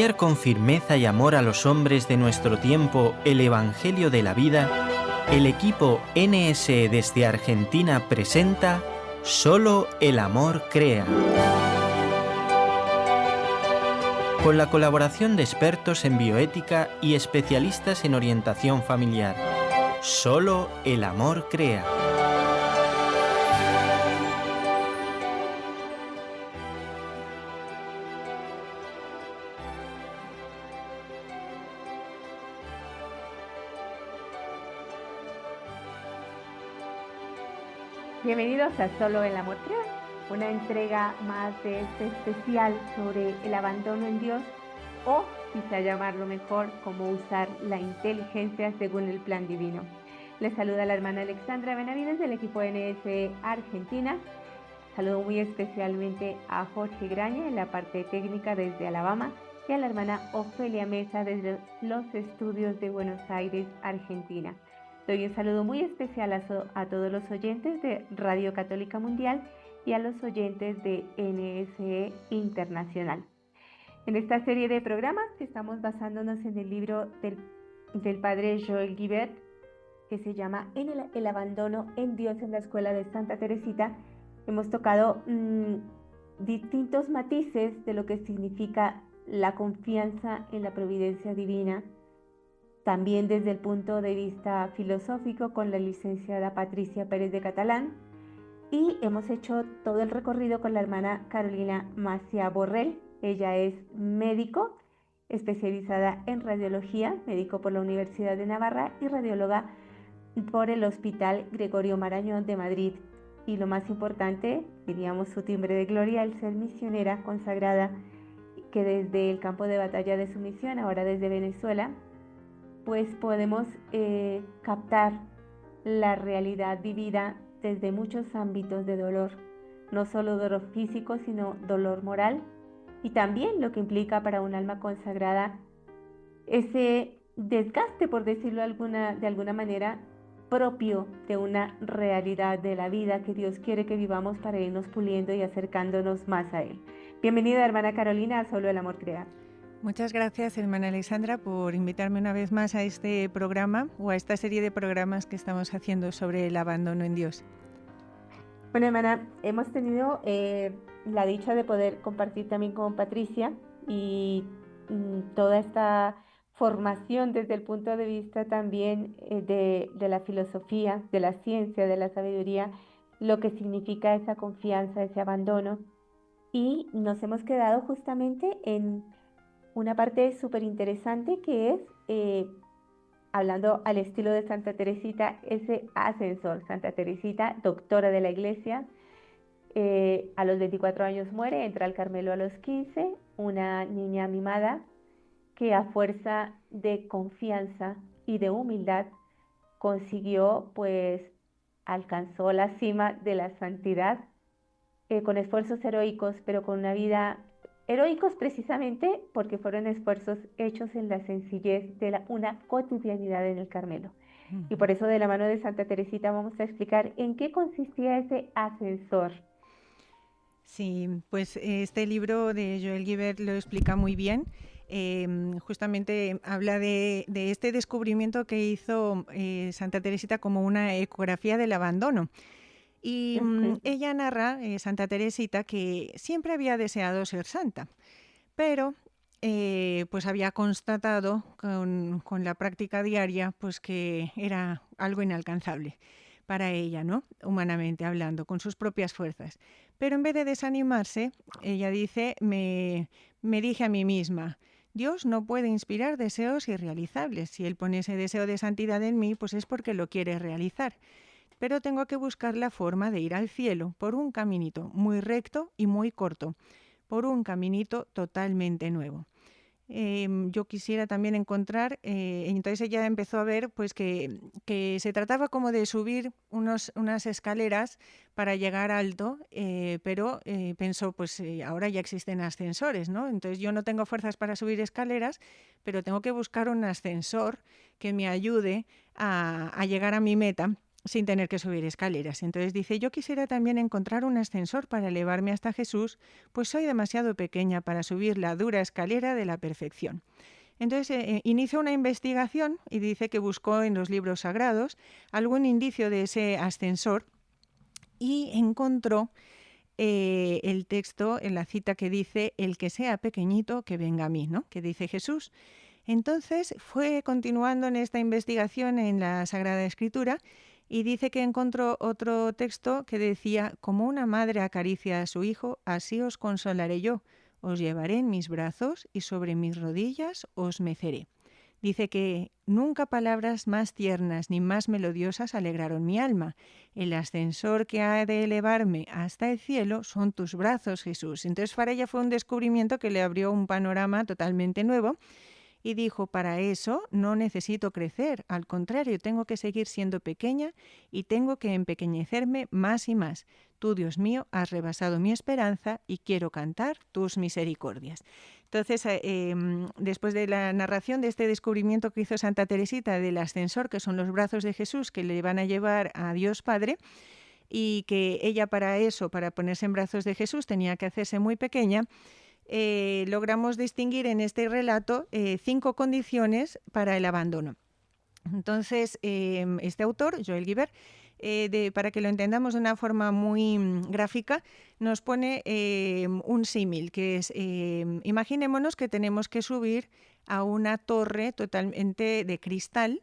exponer con firmeza y amor a los hombres de nuestro tiempo el Evangelio de la vida, el equipo NSE desde Argentina presenta Solo el amor crea. Con la colaboración de expertos en bioética y especialistas en orientación familiar. Solo el amor crea. Bienvenidos a Solo el amor crea, una entrega más de este especial sobre el abandono en Dios, o quizá llamarlo mejor, cómo usar la inteligencia según el plan divino. Les saluda la hermana Alexandra Benavides del equipo NS Argentina. Saludo muy especialmente a Jorge Graña en la parte técnica desde Alabama y a la hermana Ofelia Mesa desde los estudios de Buenos Aires, Argentina. Doy un saludo muy especial a todos los oyentes de Radio Católica Mundial y a los oyentes de NSE Internacional. En esta serie de programas que estamos basándonos en el libro del padre Joel Guibert, que se llama El abandono en Dios en la escuela de Santa Teresita, hemos tocado distintos matices de lo que significa la confianza en la providencia divina, también desde el punto de vista filosófico con la licenciada Patricia Pérez de Catalán, y hemos hecho todo el recorrido con la hermana Carolina Macia Borrell. Ella es médico especializada en radiología, médico por la Universidad de Navarra y radióloga por el Hospital Gregorio Marañón de Madrid. Y lo más importante, diríamos su timbre de gloria, el ser misionera consagrada, que desde el campo de batalla de su misión, ahora desde Venezuela, pues podemos captar la realidad vivida desde muchos ámbitos de dolor, no solo dolor físico, sino dolor moral, y también lo que implica para un alma consagrada ese desgaste, por decirlo de alguna manera, propio de una realidad de la vida que Dios quiere que vivamos para irnos puliendo y acercándonos más a Él. Bienvenida, hermana Carolina, a Solo el amor crea. Muchas gracias, hermana Alexandra, por invitarme una vez más a este programa o a esta serie de programas que estamos haciendo sobre el abandono en Dios. Bueno, hermana, hemos tenido la dicha de poder compartir también con Patricia y toda esta formación desde el punto de vista también de la filosofía, de la ciencia, de la sabiduría, lo que significa esa confianza, ese abandono. Y nos hemos quedado justamente en una parte súper interesante que es, hablando al estilo de Santa Teresita, ese ascensor. Santa Teresita, doctora de la Iglesia, a los 24 años muere, entra al Carmelo a los 15, una niña mimada que a fuerza de confianza y de humildad consiguió, pues, alcanzó la cima de la santidad con esfuerzos heroicos, pero con una vida heroicos precisamente porque fueron esfuerzos hechos en la sencillez de una cotidianidad en el Carmelo. Y por eso de la mano de Santa Teresita vamos a explicar en qué consistía ese ascensor. Sí, pues este libro de Joel Guibert lo explica muy bien. Justamente habla de este descubrimiento que hizo Santa Teresita como una ecografía del abandono. Y ella narra, Santa Teresita, que siempre había deseado ser santa, pero pues había constatado con la práctica diaria pues que era algo inalcanzable para ella, ¿no? Humanamente hablando, con sus propias fuerzas. Pero en vez de desanimarse, ella dice, me dije a mí misma, Dios no puede inspirar deseos irrealizables. Si Él pone ese deseo de santidad en mí, pues es porque lo quiere realizar. Pero tengo que buscar la forma de ir al cielo por un caminito muy recto y muy corto, por un caminito totalmente nuevo. Yo quisiera también encontrar, entonces ella empezó a ver pues que se trataba como de subir unas escaleras para llegar alto, pero pensó, pues ahora ya existen ascensores, ¿no? Entonces yo no tengo fuerzas para subir escaleras, pero tengo que buscar un ascensor que me ayude a llegar a mi meta. sin tener que subir escaleras. Entonces dice, yo quisiera también encontrar un ascensor para elevarme hasta Jesús, pues soy demasiado pequeña para subir la dura escalera de la perfección. Entonces inicia una investigación y dice que buscó en los libros sagrados algún indicio de ese ascensor y encontró el texto en la cita que dice, el que sea pequeñito, que venga a mí, ¿no? Que dice Jesús. Entonces fue continuando en esta investigación en la Sagrada Escritura y dice que encontró otro texto que decía, como una madre acaricia a su hijo, así os consolaré yo, os llevaré en mis brazos y sobre mis rodillas os meceré. Dice que nunca palabras más tiernas ni más melodiosas alegraron mi alma. El ascensor que ha de elevarme hasta el cielo son tus brazos, Jesús. Entonces para ella fue un descubrimiento que le abrió un panorama totalmente nuevo. Y dijo, para eso no necesito crecer, al contrario, tengo que seguir siendo pequeña y tengo que empequeñecerme más y más. Tú, Dios mío, has rebasado mi esperanza y quiero cantar tus misericordias. Entonces, después de la narración de este descubrimiento que hizo Santa Teresita del ascensor, que son los brazos de Jesús que le van a llevar a Dios Padre, y que ella para eso, para ponerse en brazos de Jesús, tenía que hacerse muy pequeña, logramos distinguir en este relato 5 condiciones para el abandono. Entonces, este autor, Joel Guibert, para que lo entendamos de una forma muy gráfica, nos pone un símil, que es, imaginémonos que tenemos que subir a una torre totalmente de cristal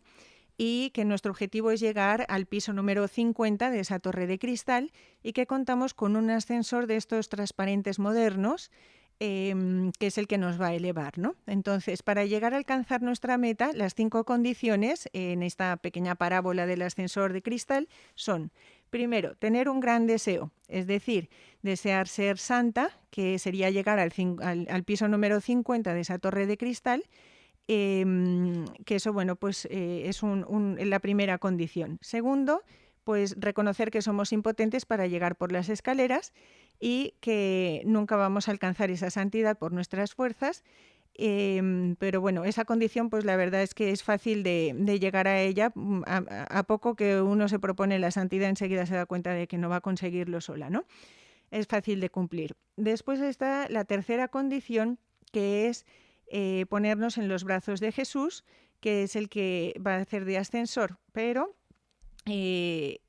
y que nuestro objetivo es llegar al piso número 50 de esa torre de cristal y que contamos con un ascensor de estos transparentes modernos, que es el que nos va a elevar, ¿no? Entonces, para llegar a alcanzar nuestra meta, las 5 condiciones en esta pequeña parábola del ascensor de cristal son, primero, tener un gran deseo, es decir, desear ser santa, que sería llegar al piso número 50 de esa torre de cristal, que eso, bueno, pues es la primera condición. Segundo, pues reconocer que somos impotentes para llegar por las escaleras y que nunca vamos a alcanzar esa santidad por nuestras fuerzas, pero bueno, esa condición pues la verdad es que es fácil de llegar a ella. A poco que uno se propone la santidad enseguida se da cuenta de que no va a conseguirlo sola, ¿no? Es fácil de cumplir. Después está la tercera condición, que es ponernos en los brazos de Jesús, que es el que va a hacer de ascensor, pero dice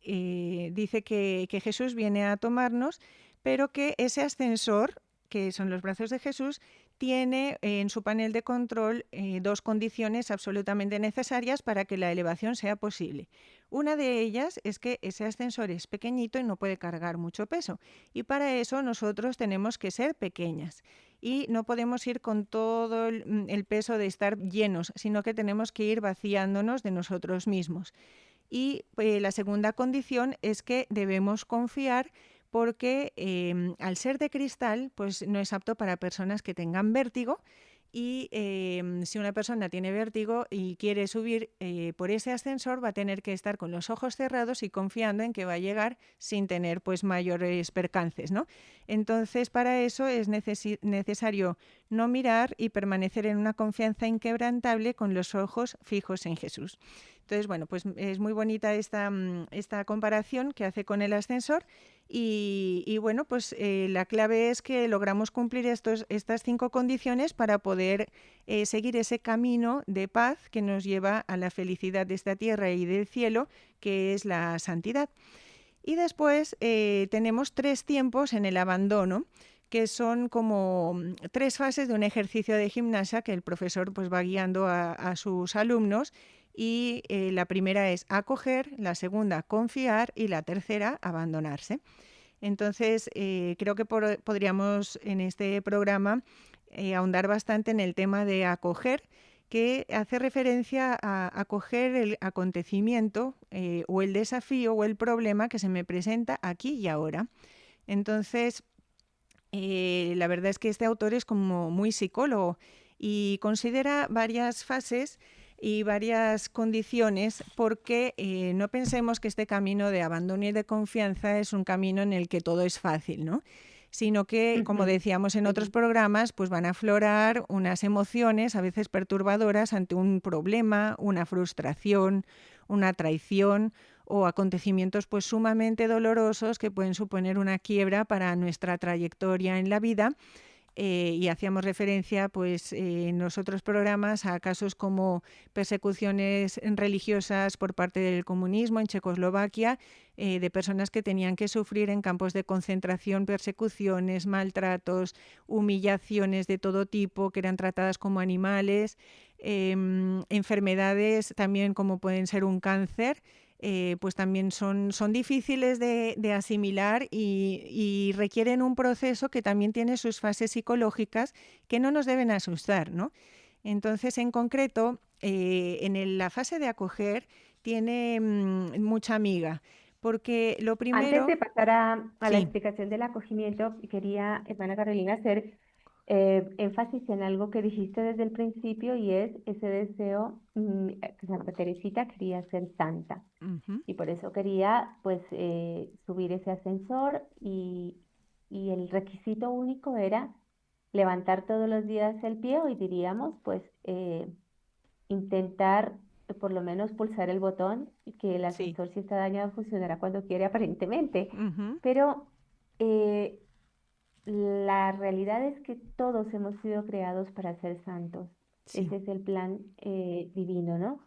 que Jesús viene a tomarnos, pero que ese ascensor, que son los brazos de Jesús, tiene en su panel de control 2 condiciones absolutamente necesarias para que la elevación sea posible. Una de ellas es que ese ascensor es pequeñito y no puede cargar mucho peso, y para eso nosotros tenemos que ser pequeñas y no podemos ir con todo el peso de estar llenos, sino que tenemos que ir vaciándonos de nosotros mismos. Y la segunda condición es que debemos confiar, porque al ser de cristal, pues no es apto para personas que tengan vértigo, y si una persona tiene vértigo y quiere subir por ese ascensor, va a tener que estar con los ojos cerrados y confiando en que va a llegar sin tener pues mayores percances, ¿no? Entonces, para eso es necesario no mirar y permanecer en una confianza inquebrantable con los ojos fijos en Jesús. Entonces, bueno, pues es muy bonita esta comparación que hace con el ascensor y bueno, pues la clave es que logramos cumplir estas 5 condiciones para poder seguir ese camino de paz que nos lleva a la felicidad de esta tierra y del cielo, que es la santidad. Y después tenemos 3 tiempos en el abandono, que son como 3 fases de un ejercicio de gimnasia que el profesor pues va guiando a sus alumnos. Y la primera es acoger, la segunda confiar y la tercera abandonarse. Entonces, creo que podríamos en este programa ahondar bastante en el tema de acoger, que hace referencia a acoger el acontecimiento o el desafío o el problema que se me presenta aquí y ahora. Entonces, la verdad es que este autor es como muy psicólogo y considera varias fases y varias condiciones, porque no pensemos que este camino de abandono y de confianza es un camino en el que todo es fácil, ¿no? Sino que, como decíamos en otros programas, pues van a aflorar unas emociones a veces perturbadoras ante un problema, una frustración, una traición o acontecimientos pues sumamente dolorosos que pueden suponer una quiebra para nuestra trayectoria en la vida. Y hacíamos referencia pues en los otros programas a casos como persecuciones religiosas por parte del comunismo en Checoslovaquia, de personas que tenían que sufrir en campos de concentración persecuciones, maltratos, humillaciones de todo tipo, que eran tratadas como animales, enfermedades también como pueden ser un cáncer. Pues también son difíciles de asimilar y requieren un proceso que también tiene sus fases psicológicas que no nos deben asustar, ¿no? Entonces, en concreto, la fase de acoger tiene mucha miga, porque lo Antes primero, de pasar a la sí, explicación del acogimiento, quería, hermana Carolina, hacer énfasis en algo que dijiste desde el principio y es ese deseo que Santa Teresita quería ser santa ujú, y por eso quería pues subir ese ascensor y el requisito único era levantar todos los días el pie, hoy diríamos pues intentar por lo menos pulsar el botón y que el sí, ascensor si está dañado funcionará cuando quiere aparentemente. ujú, Pero eh, la realidad es que todos hemos sido creados para ser santos. sí, Ese es el plan divino, ¿no?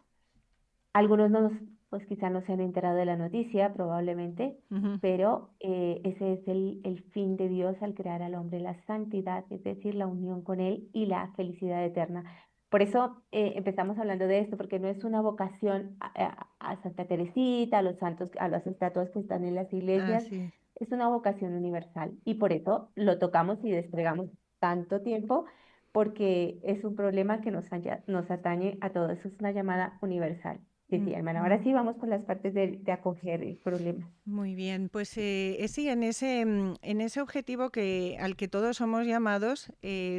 Algunos no, pues quizá no se han enterado de la noticia, probablemente, ujú, pero ese es el fin de Dios al crear al hombre, la santidad, es decir, la unión con Él y la felicidad eterna. Por eso empezamos hablando de esto, porque no es una vocación a Santa Teresita, a los santos, a las estatuas que están en las iglesias, así es. es una vocación universal y por eso lo tocamos y desplegamos tanto tiempo, porque es un problema que nos atañe a todos, es una llamada universal. Sí, sí, hermana. Ahora Ujú. sí vamos con las partes de acoger el problema. Muy bien, pues sí, en ese objetivo al que todos somos llamados,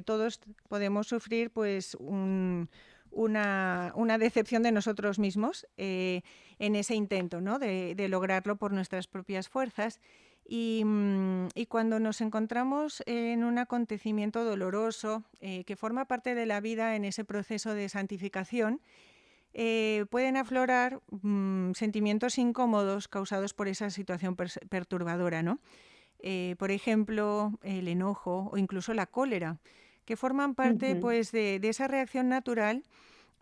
todos podemos sufrir pues una decepción de nosotros mismos en ese intento, ¿no? de lograrlo por nuestras propias fuerzas. Y cuando nos encontramos en un acontecimiento doloroso que forma parte de la vida en ese proceso de santificación, pueden aflorar sentimientos incómodos causados por esa situación perturbadora, ¿no? Por ejemplo, el enojo o incluso la cólera, que forman parte Ujú. pues, de esa reacción natural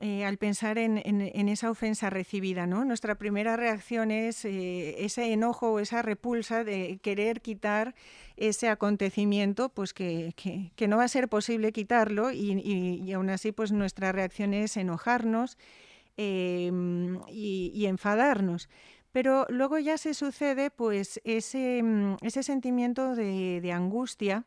al pensar en esa ofensa recibida, ¿no? Nuestra primera reacción es ese enojo o esa repulsa de querer quitar ese acontecimiento, pues que no va a ser posible quitarlo y aún así pues nuestra reacción es enojarnos y enfadarnos. Pero luego ya se sucede pues ese sentimiento de angustia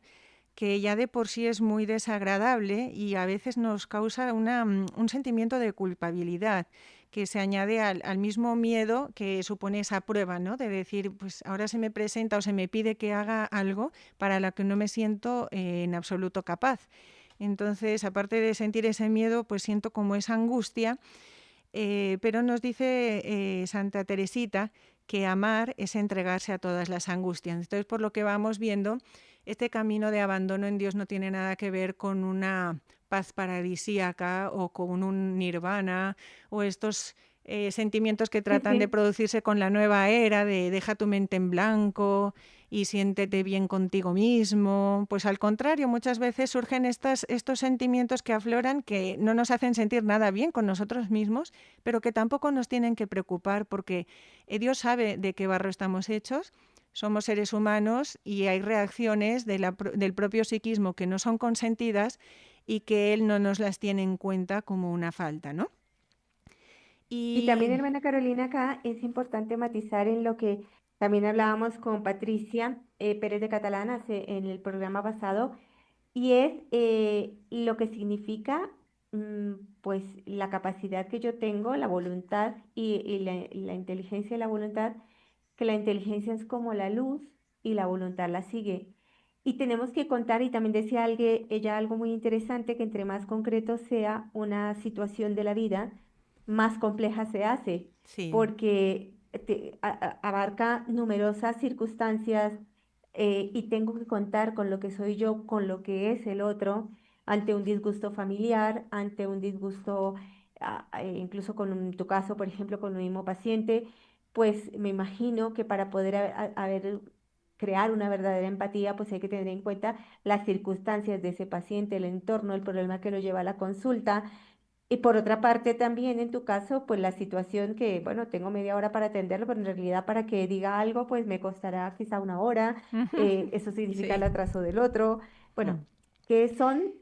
que ya de por sí es muy desagradable y a veces nos causa un sentimiento de culpabilidad que se añade al mismo miedo que supone esa prueba, ¿no? De decir, pues ahora se me presenta o se me pide que haga algo para lo que no me siento en absoluto capaz. Entonces, aparte de sentir ese miedo, pues siento como esa angustia, pero nos dice Santa Teresita que amar es entregarse a todas las angustias. Entonces, por lo que vamos viendo, este camino de abandono en Dios no tiene nada que ver con una paz paradisíaca o con un nirvana o estos sentimientos que Sí, tratan de sí. producirse con la nueva era de deja tu mente en blanco y siéntete bien contigo mismo. Pues al contrario, muchas veces surgen estos sentimientos que afloran que no nos hacen sentir nada bien con nosotros mismos, pero que tampoco nos tienen que preocupar porque Dios sabe de qué barro estamos hechos. Somos seres humanos y hay reacciones del propio psiquismo que no son consentidas y que Él no nos las tiene en cuenta como una falta, ¿no? Y también, Y hermana Carolina, acá es importante matizar en lo que también hablábamos con Patricia Pérez de Catalán en el programa pasado, y es lo que significa pues la capacidad que yo tengo, la voluntad y la inteligencia y la voluntad, que la inteligencia es como la luz y la voluntad la sigue. Y tenemos que contar, y también decía ella algo muy interesante, que entre más concreto sea una situación de la vida, más compleja se hace, sí, porque abarca numerosas circunstancias y tengo que contar con lo que soy yo, con lo que es el otro, ante un disgusto familiar, ante un disgusto, incluso tu caso, por ejemplo, con un mismo paciente, pues me imagino que para poder crear una verdadera empatía, pues hay que tener en cuenta las circunstancias de ese paciente, el entorno, el problema que lo lleva a la consulta. Y por otra parte, también en tu caso, pues la situación que, bueno, tengo media hora para atenderlo, pero en realidad para que diga algo, pues me costará quizá una hora. Eso significa el Sí. atraso del otro. Bueno, Mm. que son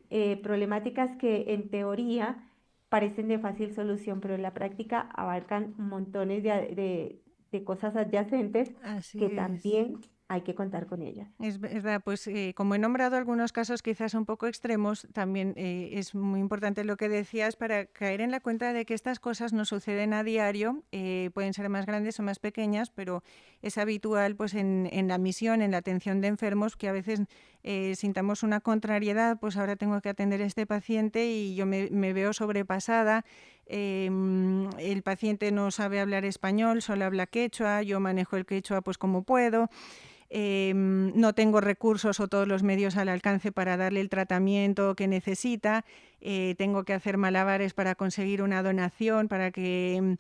problemáticas que en teoría parecen de fácil solución, pero en la práctica abarcan montones de cosas adyacentes Así que es. también hay que contar con ellas. Es verdad, pues como he nombrado algunos casos quizás un poco extremos, también es muy importante lo que decías para caer en la cuenta de que estas cosas no suceden a diario, pueden ser más grandes o más pequeñas, pero es habitual pues en la misión, en la atención de enfermos, que a veces sintamos una contrariedad, pues ahora tengo que atender a este paciente y yo me veo sobrepasada. El paciente no sabe hablar español, solo habla quechua, yo manejo el quechua pues como puedo. No tengo recursos o todos los medios al alcance para darle el tratamiento que necesita, tengo que hacer malabares para conseguir una donación para que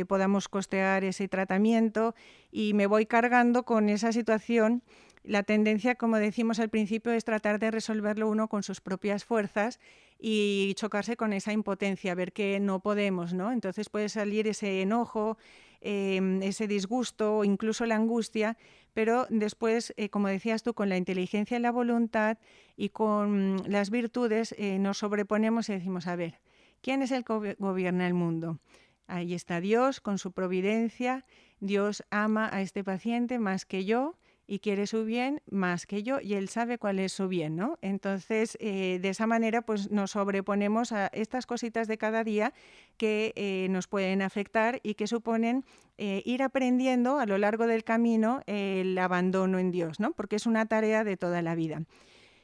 podamos costear ese tratamiento y me voy cargando con esa situación. La tendencia, como decimos al principio, es tratar de resolverlo uno con sus propias fuerzas y chocarse con esa impotencia, ver que no podemos, ¿no? Entonces puede salir ese enojo, ese disgusto o incluso la angustia, pero después, como decías tú, con la inteligencia y la voluntad y con las virtudes nos sobreponemos y decimos, a ver, ¿quién es el que gobierna el mundo? Ahí está Dios con su providencia, Dios ama a este paciente más que yo y quiere su bien más que yo y él sabe cuál es su bien, ¿no? Entonces, de esa manera, pues nos sobreponemos a estas cositas de cada día que nos pueden afectar y que suponen ir aprendiendo a lo largo del camino el abandono en Dios, ¿no? Porque es una tarea de toda la vida.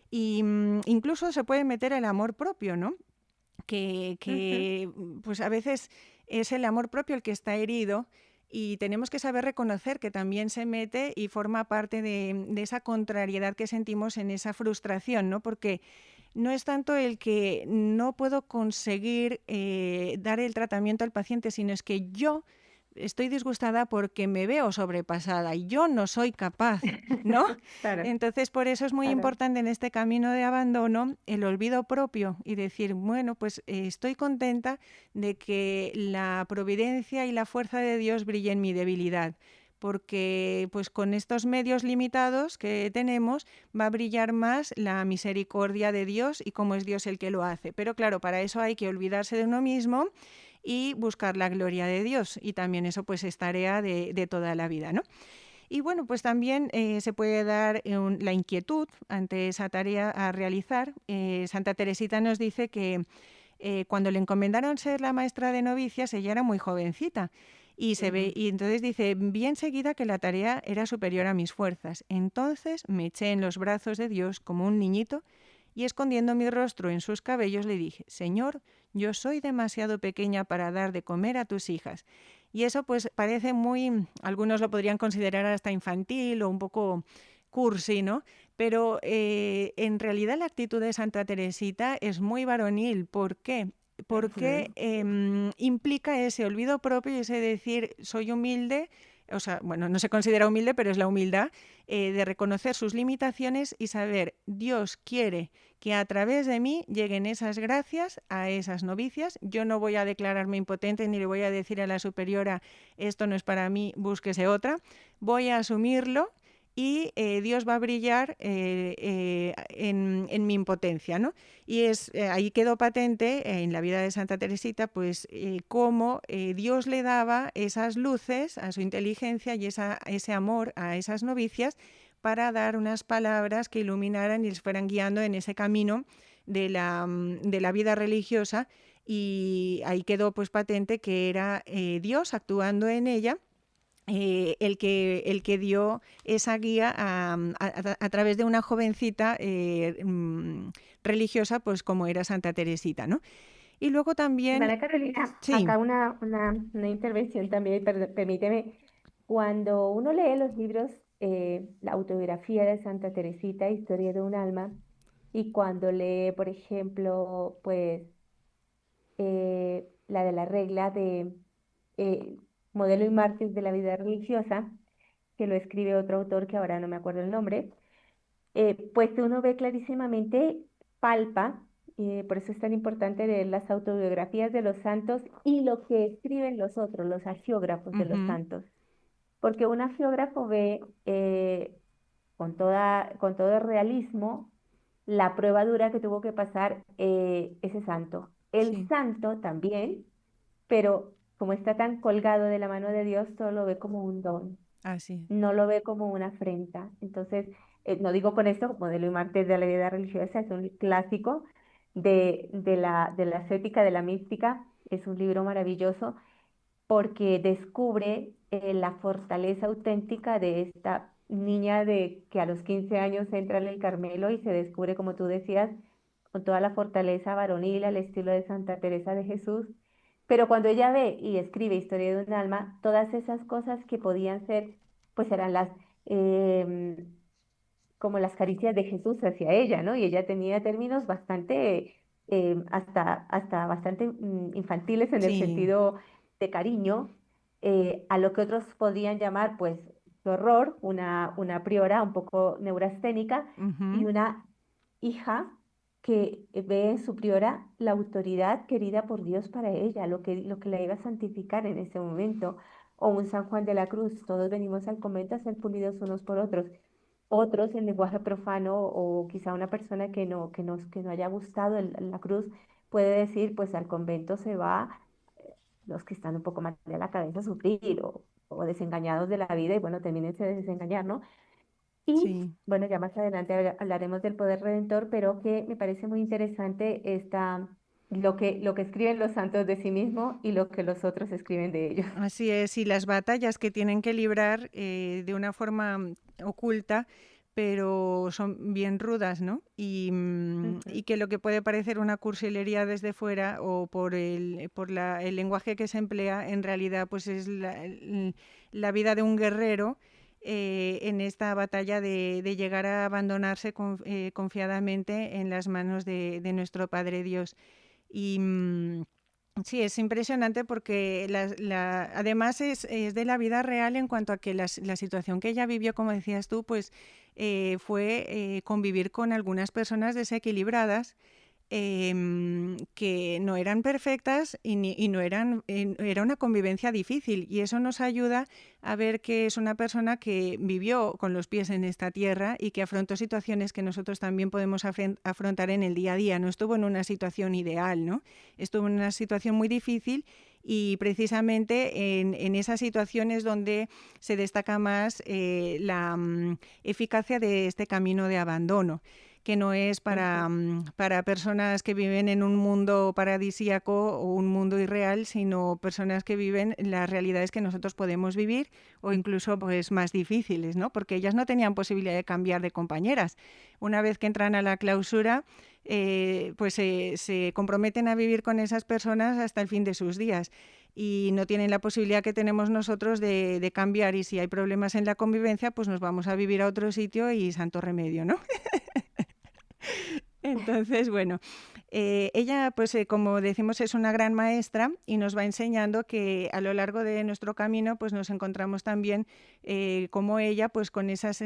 Y incluso se puede meter el amor propio, ¿no? Ujú. Pues a veces es el amor propio el que está herido y tenemos que saber reconocer que también se mete y forma parte de esa contrariedad que sentimos en esa frustración, ¿no? Porque no es tanto el que no puedo conseguir dar el tratamiento al paciente, sino es que yo estoy disgustada porque me veo sobrepasada y yo no soy capaz, ¿no? Claro, Entonces, por eso es muy claro. importante en este camino de abandono el olvido propio y decir, bueno, pues estoy contenta de que la providencia y la fuerza de Dios brille en mi debilidad, porque pues con estos medios limitados que tenemos va a brillar más la misericordia de Dios y cómo es Dios el que lo hace. Pero claro, para eso hay que olvidarse de uno mismo y buscar la gloria de Dios. Y también eso pues es tarea de toda la vida, ¿no? Y bueno, pues también se puede dar la inquietud ante esa tarea a realizar. Santa Teresita nos dice que cuando le encomendaron ser la maestra de novicias, ella era muy jovencita. Ujú. Y entonces dice, vi enseguida que la tarea era superior a mis fuerzas. Entonces me eché en los brazos de Dios como un niñito y escondiendo mi rostro en sus cabellos le dije, Señor, yo soy demasiado pequeña para dar de comer a tus hijas. Y eso pues parece muy, algunos lo podrían considerar hasta infantil o un poco cursi, ¿no? Pero en realidad la actitud de Santa Teresita es muy varonil. ¿Por qué? Porque Ujú. implica ese olvido propio y ese decir soy humilde, o sea, bueno, no se considera humilde, pero es la humildad de reconocer sus limitaciones y saber Dios quiere que a través de mí lleguen esas gracias a esas novicias. Yo no voy a declararme impotente ni le voy a decir a la superiora esto no es para mí, búsquese otra. Voy a asumirlo y Dios va a brillar en mi impotencia, ¿no? Y ahí quedó patente en la vida de Santa Teresita, pues cómo Dios le daba esas luces a su inteligencia y ese amor a esas novicias para dar unas palabras que iluminaran y les fueran guiando en ese camino de la vida religiosa. Y ahí quedó pues patente que era Dios actuando en ella el que dio esa guía a través de una jovencita religiosa, pues como era Santa Teresita, ¿no? Y luego también, Hermana Carolina, sí, acá una intervención también, permíteme. Cuando uno lee los libros, la autobiografía de Santa Teresita, Historia de un alma, y cuando lee, por ejemplo, pues la de la regla de Modelo y mártir de la vida religiosa, que lo escribe otro autor que ahora no me acuerdo el nombre, pues uno ve clarísimamente, palpa, por eso es tan importante leer las autobiografías de los santos y lo que escriben los otros, los agiógrafos de los Ujú. santos, porque un agiógrafo ve con todo el realismo la prueba dura que tuvo que pasar ese santo. El Sí, santo también, pero como está tan colgado de la mano de Dios, todo lo ve como un don, así. no lo ve como una afrenta. Entonces, no digo con esto, Modelo y Mártir de la vida religiosa es un clásico de la ascética, de la mística, es un libro maravilloso porque descubre la fortaleza auténtica de esta niña de que a los 15 años entra en el Carmelo y se descubre, como tú decías, con toda la fortaleza varonil al estilo de Santa Teresa de Jesús. Pero cuando ella ve y escribe Historia de un alma, todas esas cosas que podían ser, pues eran em, como las caricias de Jesús hacia ella, ¿no? Y ella tenía términos bastante, hasta bastante infantiles en el Sí. sentido de cariño, a lo que otros podrían llamar, pues, qué horror, una priora un poco neurasténica y Ujú. una hija que ve en su priora la autoridad querida por Dios para ella, lo que la iba a santificar en ese momento. O un San Juan de la Cruz, todos venimos al convento a ser pulidos unos por otros. Otros en lenguaje profano o quizá una persona que no haya gustado la cruz puede decir, pues al convento se va los que están un poco mal de la cabeza a sufrir o desengañados de la vida y bueno, termínense de desengañar, ¿no? Y Sí. bueno, ya más adelante hablaremos del poder redentor, pero que me parece muy interesante lo que escriben los santos de sí mismos y lo que los otros escriben de ellos. Así es, y las batallas que tienen que librar de una forma oculta, pero son bien rudas, ¿no? Y Ujú. que lo que puede parecer una cursilería desde fuera o el lenguaje que se emplea, en realidad pues es la vida de un guerrero en esta batalla de llegar a abandonarse confiadamente en las manos de nuestro Padre Dios. Y, sí, es impresionante porque además es de la vida real en cuanto a que la situación que ella vivió, como decías tú, pues fue convivir con algunas personas desequilibradas que no eran perfectas y no eran, era una convivencia difícil y eso nos ayuda a ver que es una persona que vivió con los pies en esta tierra y que afrontó situaciones que nosotros también podemos afrontar en el día a día. No estuvo en una situación ideal, ¿no? Estuvo en una situación muy difícil y precisamente en esas situaciones donde se destaca más la eficacia de este camino de abandono, que no es Ujú. para personas que viven en un mundo paradisíaco o un mundo irreal, sino personas que viven las realidades que nosotros podemos vivir o incluso pues más difíciles, ¿no? Porque ellas no tenían posibilidad de cambiar de compañeras. Una vez que entran a la clausura, pues se comprometen a vivir con esas personas hasta el fin de sus días y no tienen la posibilidad que tenemos nosotros de cambiar y si hay problemas en la convivencia, pues nos vamos a vivir a otro sitio y santo remedio, ¿no? Entonces, bueno, ella, pues como decimos, es una gran maestra y nos va enseñando que a lo largo de nuestro camino, pues nos encontramos también como ella, pues con esas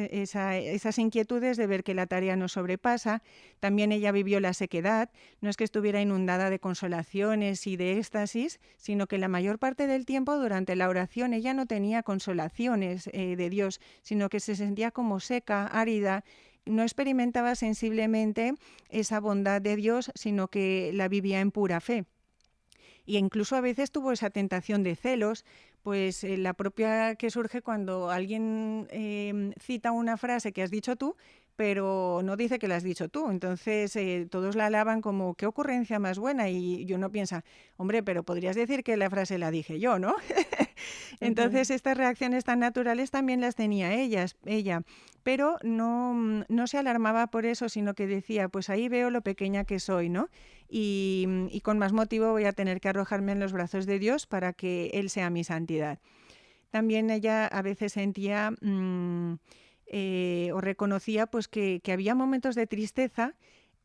inquietudes de ver que la tarea nos sobrepasa. También ella vivió la sequedad, no es que estuviera inundada de consolaciones y de éxtasis, sino que la mayor parte del tiempo durante la oración ella no tenía consolaciones de Dios, sino que se sentía como seca, árida, no experimentaba sensiblemente esa bondad de Dios, sino que la vivía en pura fe. Y incluso a veces tuvo esa tentación de celos, pues la propia que surge cuando alguien cita una frase que has dicho tú, pero no dice que la has dicho tú. Entonces todos la alaban como qué ocurrencia más buena y uno piensa, hombre, pero podrías decir que la frase la dije yo, ¿no? Ujú. Entonces estas reacciones tan naturales también las tenía ella, pero no, no se alarmaba por eso, sino que decía, pues ahí veo lo pequeña que soy, ¿no? Y con más motivo voy a tener que arrojarme en los brazos de Dios para que Él sea mi santidad. También ella a veces sentía o reconocía pues que había momentos de tristeza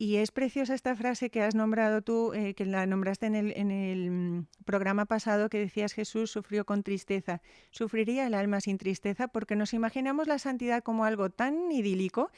Y es preciosa esta frase que has nombrado tú, que la nombraste en el programa pasado, que decías: Jesús sufrió con tristeza. Sufriría el alma sin tristeza, porque nos imaginamos la santidad como algo tan idílico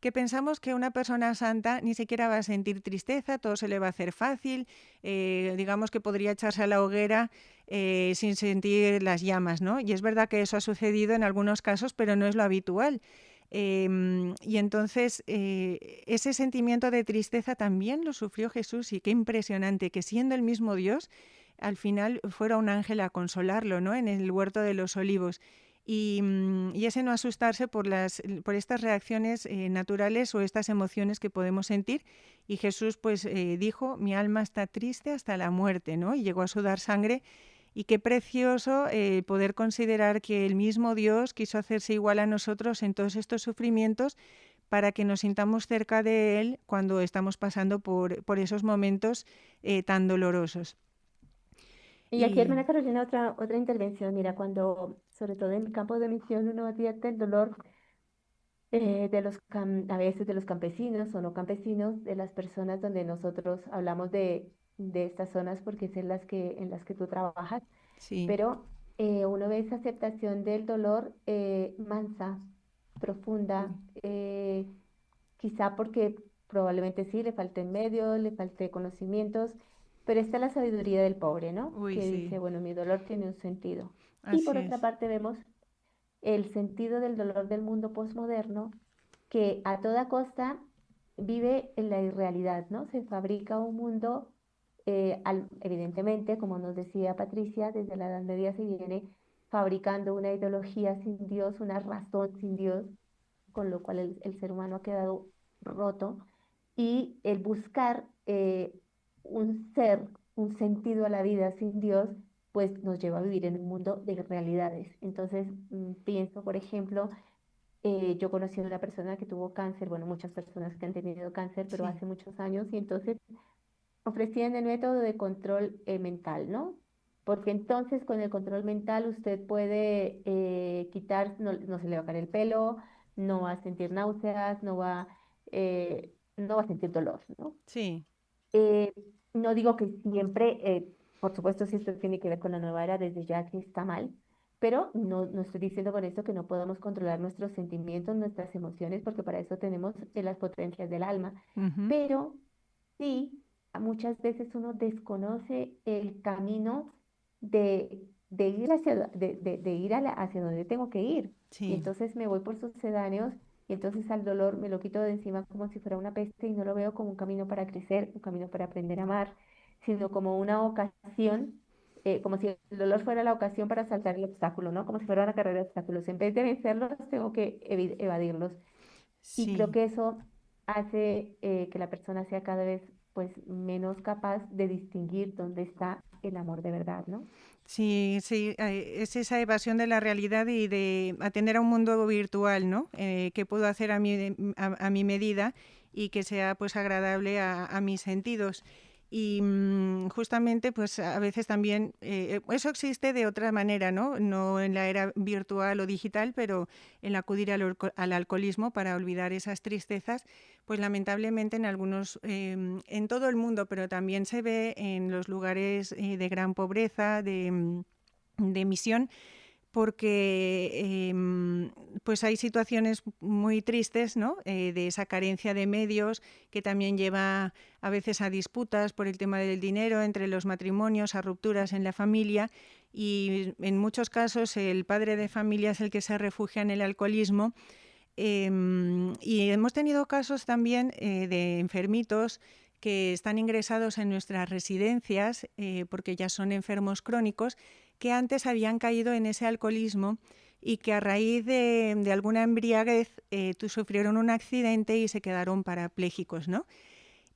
que pensamos que una persona santa ni siquiera va a sentir tristeza, todo se le va a hacer fácil, digamos que podría echarse a la hoguera sin sentir las llamas, ¿no? Y es verdad que eso ha sucedido en algunos casos, pero no es lo habitual. Y entonces ese sentimiento de tristeza también lo sufrió Jesús, y qué impresionante que, siendo el mismo Dios, al final fuera un ángel a consolarlo, ¿no? En el huerto de los olivos. Y ese no asustarse por estas reacciones naturales o estas emociones que podemos sentir. Y Jesús pues dijo: mi alma está triste hasta la muerte, ¿no? Y llegó a sudar sangre. Y qué precioso poder considerar que el mismo Dios quiso hacerse igual a nosotros en todos estos sufrimientos, para que nos sintamos cerca de Él cuando estamos pasando por esos momentos tan dolorosos. Y aquí, hermana Carolina, otra intervención. Mira, cuando, sobre todo en el campo de misión, uno advierte el dolor a veces de los campesinos o no campesinos, de las personas donde nosotros hablamos de estas zonas porque es en las que tú trabajas, Sí, pero uno ve esa aceptación del dolor mansa, profunda, quizá porque probablemente sí, le falte medios, le falte conocimientos, pero está la sabiduría del pobre, ¿no? uy, Que sí, dice, bueno, mi dolor tiene un sentido. Y así por otra es. parte vemos el sentido del dolor del mundo posmoderno, que a toda costa vive en la irrealidad, ¿no? Se fabrica un mundo, evidentemente, como nos decía Patricia, desde la Edad Media se viene fabricando una ideología sin Dios, una razón sin Dios, con lo cual el ser humano ha quedado roto, y el buscar un ser, un sentido a la vida sin Dios, pues nos lleva a vivir en un mundo de realidades. Entonces, pienso, por ejemplo, yo conocí a una persona que tuvo cáncer, bueno, muchas personas que han tenido cáncer, pero Sí, hace muchos años, y entonces ofrecían el método de control mental, ¿no? Porque entonces con el control mental usted puede quitar, no se le va a caer el pelo, no va a sentir náuseas, no va a sentir dolor, ¿no? sí, Eh, no digo que siempre, por supuesto, si esto tiene que ver con la nueva era, desde ya que está mal, pero no estoy diciendo con esto que no podamos controlar nuestros sentimientos, nuestras emociones, porque para eso tenemos las potencias del alma. ujú, Pero sí, muchas veces uno desconoce el camino de ir de ir hacia donde tengo que ir. Y sí, entonces me voy por sucedáneos y entonces al dolor me lo quito de encima como si fuera una peste y no lo veo como un camino para crecer, un camino para aprender a amar, sino como una ocasión, como si el dolor fuera la ocasión para saltar el obstáculo, ¿no? Como si fuera una carrera de obstáculos. En vez de vencerlos, tengo que evadirlos. Y creo sí. que eso hace que la persona sea cada vez pues menos capaz de distinguir dónde está el amor de verdad, ¿no? Sí, sí, es esa evasión de la realidad y de atender a un mundo virtual, ¿no? Que puedo hacer a mi medida y que sea pues agradable a mis sentidos. Y justamente, pues a veces también eso existe de otra manera, ¿no? No en la era virtual o digital, pero el acudir al alcoholismo para olvidar esas tristezas, pues lamentablemente en todo el mundo, pero también se ve en los lugares de gran pobreza, de misión, porque pues hay situaciones muy tristes, ¿no? De esa carencia de medios, que también lleva a veces a disputas por el tema del dinero entre los matrimonios, a rupturas en la familia, y en muchos casos el padre de familia es el que se refugia en el alcoholismo. Y hemos tenido casos también de enfermitos que están ingresados en nuestras residencias porque ya son enfermos crónicos, que antes habían caído en ese alcoholismo y que a raíz de alguna embriaguez sufrieron un accidente y se quedaron parapléjicos, ¿no?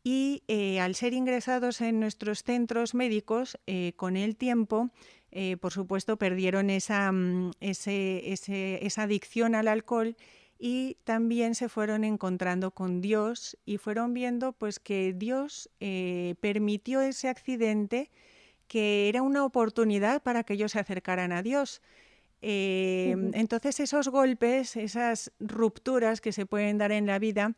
Y al ser ingresados en nuestros centros médicos, con el tiempo, por supuesto, perdieron esa adicción al alcohol, y también se fueron encontrando con Dios y fueron viendo pues que Dios permitió ese accidente, que era una oportunidad para que ellos se acercaran a Dios. Ujú. Entonces esos golpes, esas rupturas que se pueden dar en la vida,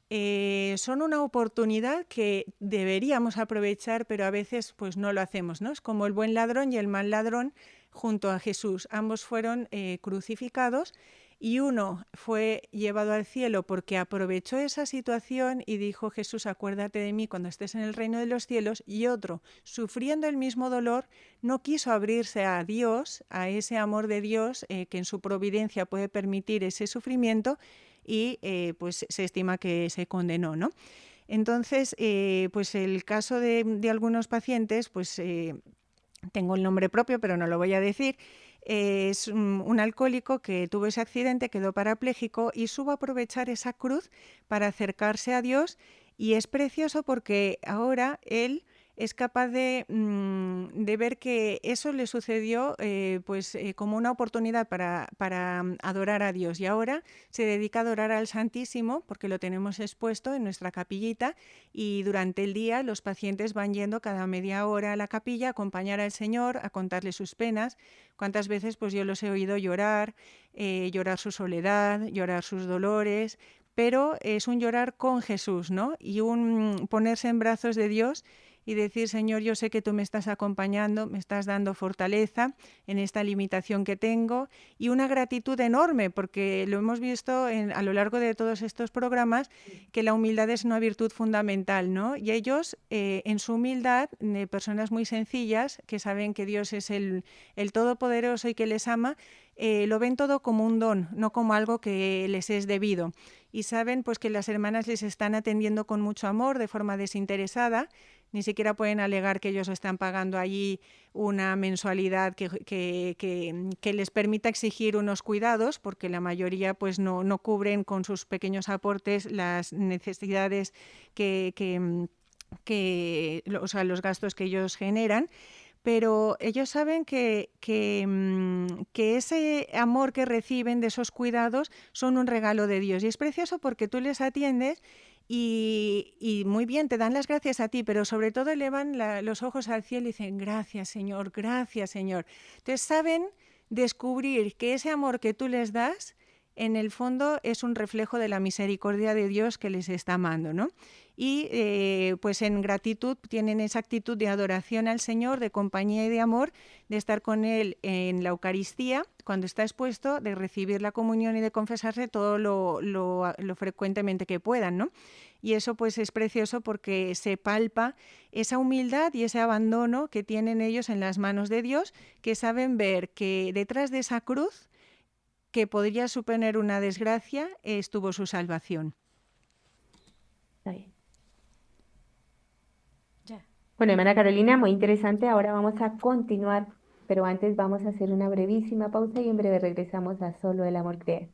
son una oportunidad que deberíamos aprovechar, pero a veces pues no lo hacemos, ¿no? Es como el buen ladrón y el mal ladrón junto a Jesús. Ambos fueron crucificados y uno fue llevado al cielo porque aprovechó esa situación y dijo: Jesús, acuérdate de mí cuando estés en el reino de los cielos. Y otro, sufriendo el mismo dolor, no quiso abrirse a Dios, a ese amor de Dios que en su providencia puede permitir ese sufrimiento, y pues se estima que se condenó, ¿no? Entonces, pues el caso de algunos pacientes, pues tengo el nombre propio, pero no lo voy a decir. Es un alcohólico que tuvo ese accidente, quedó parapléjico y supo aprovechar esa cruz para acercarse a Dios, y es precioso porque ahora él es capaz de ver que eso le sucedió como una oportunidad para adorar a Dios, y ahora se dedica a adorar al Santísimo porque lo tenemos expuesto en nuestra capillita, y durante el día los pacientes van yendo cada media hora a la capilla a acompañar al Señor, a contarle sus penas. Cuántas veces pues yo los he oído llorar, llorar su soledad, llorar sus dolores, pero es un llorar con Jesús, ¿no? Y un ponerse en brazos de Dios y decir: Señor, yo sé que tú me estás acompañando, me estás dando fortaleza en esta limitación que tengo, y una gratitud enorme, porque lo hemos visto a lo largo de todos estos programas, que la humildad es una virtud fundamental, ¿no? Y ellos, en su humildad, personas muy sencillas, que saben que Dios es el Todopoderoso y que les ama, lo ven todo como un don, no como algo que les es debido. Y saben pues que las hermanas les están atendiendo con mucho amor, de forma desinteresada. Ni siquiera pueden alegar que ellos están pagando allí una mensualidad que les permita exigir unos cuidados, porque la mayoría pues no cubren con sus pequeños aportes las necesidades o sea, los gastos que ellos generan. Pero ellos saben que ese amor que reciben de esos cuidados son un regalo de Dios. Y es precioso porque tú les atiendes y muy bien, te dan las gracias a ti, pero sobre todo elevan los ojos al cielo y dicen: gracias, Señor, gracias, Señor. Entonces saben descubrir que ese amor que tú les das, en el fondo, es un reflejo de la misericordia de Dios que les está amando, ¿no? Y pues en gratitud tienen esa actitud de adoración al Señor, de compañía y de amor, de estar con Él en la Eucaristía, cuando está expuesto, de recibir la comunión y de confesarse todo lo frecuentemente que puedan, ¿no? Y eso pues es precioso porque se palpa esa humildad y ese abandono que tienen ellos en las manos de Dios, que saben ver que detrás de esa cruz, que podría suponer una desgracia, estuvo su salvación. Está bien. Ya. Bueno, hermana Carolina, muy interesante. Ahora vamos a continuar, pero antes vamos a hacer una brevísima pausa y en breve regresamos a Solo el amor crea.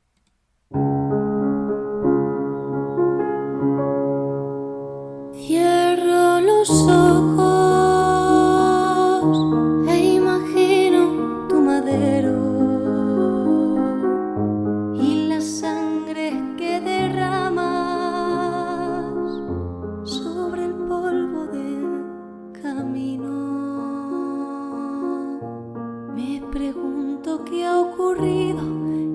Cierro los ojos e imagino tu madero y la sangre que derramas sobre el polvo del camino. Me pregunto qué ha ocurrido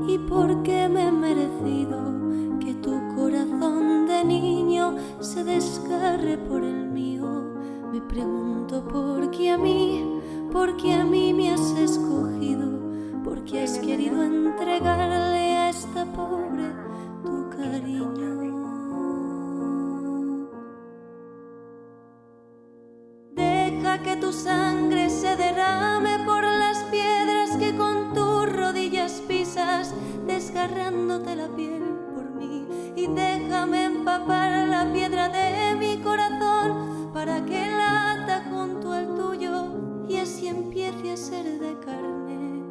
y por qué me he merecido que tu corazón de niño se desgarre por el mío. Me pregunto por qué a mí me has escogido, por qué has querido entregarle a esta pobre tu cariño. Deja que tu sangre se derrame por las piedras que con tus rodillas pisas, desgarrándote la piel por mí, y déjame empapar la piedra de mi corazón para que lata junto al tuyo y así empiece a ser de carne.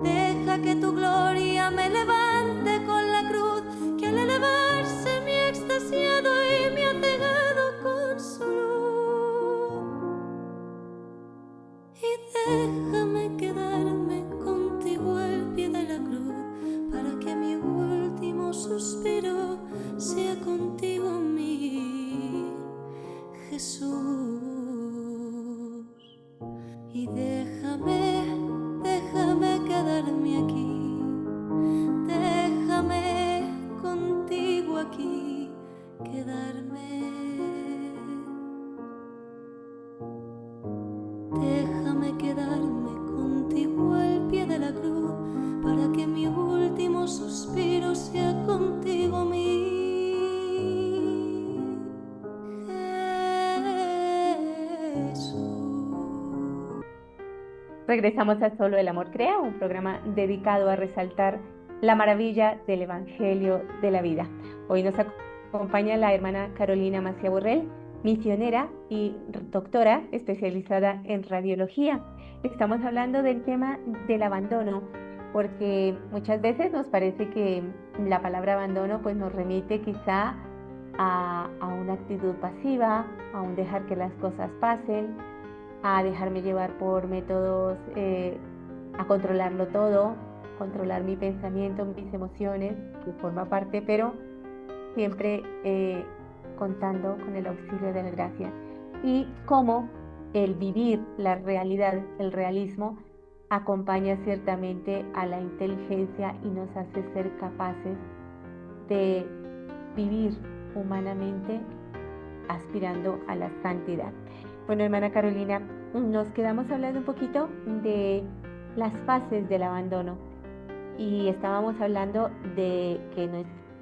Deja que tu gloria me levante con la cruz, que al elevarse me ha extasiado y me ha cegado con su luz. Y déjame quedarme contigo al pie de la cruz, para que mi último suspiro sea contigo en mí, Jesús. Y déjame quedarme aquí, déjame contigo aquí, Regresamos a Solo el Amor Crea, un programa dedicado a resaltar la maravilla del Evangelio de la vida. Hoy nos acompaña la hermana Carolina Macia Borrell, misionera y doctora especializada en radiología. Estamos hablando del tema del abandono, porque muchas veces nos parece que la palabra abandono pues nos remite quizá a una actitud pasiva, a un dejar que las cosas pasen, a dejarme llevar por métodos, a controlarlo todo, controlar mi pensamiento, mis emociones, que forma parte, pero siempre contando con el auxilio de la gracia. Y cómo el vivir la realidad, el realismo, acompaña ciertamente a la inteligencia y nos hace ser capaces de vivir humanamente aspirando a la santidad. Bueno, hermana Carolina, nos quedamos hablando un poquito de las fases del abandono y estábamos hablando de que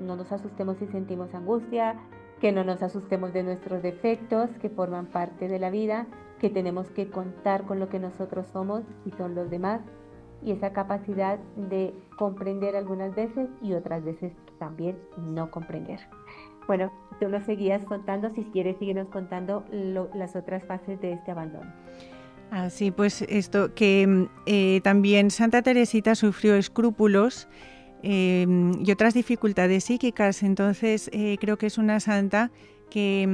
no nos asustemos si sentimos angustia, que no nos asustemos de nuestros defectos que forman parte de la vida, que tenemos que contar con lo que nosotros somos y son los demás, y esa capacidad de comprender algunas veces y otras veces también no comprender. Bueno, tú nos seguías contando, si quieres síguenos contando las otras fases de este abandono. Así pues, esto que también Santa Teresita sufrió escrúpulos y otras dificultades psíquicas, entonces creo que es una santa que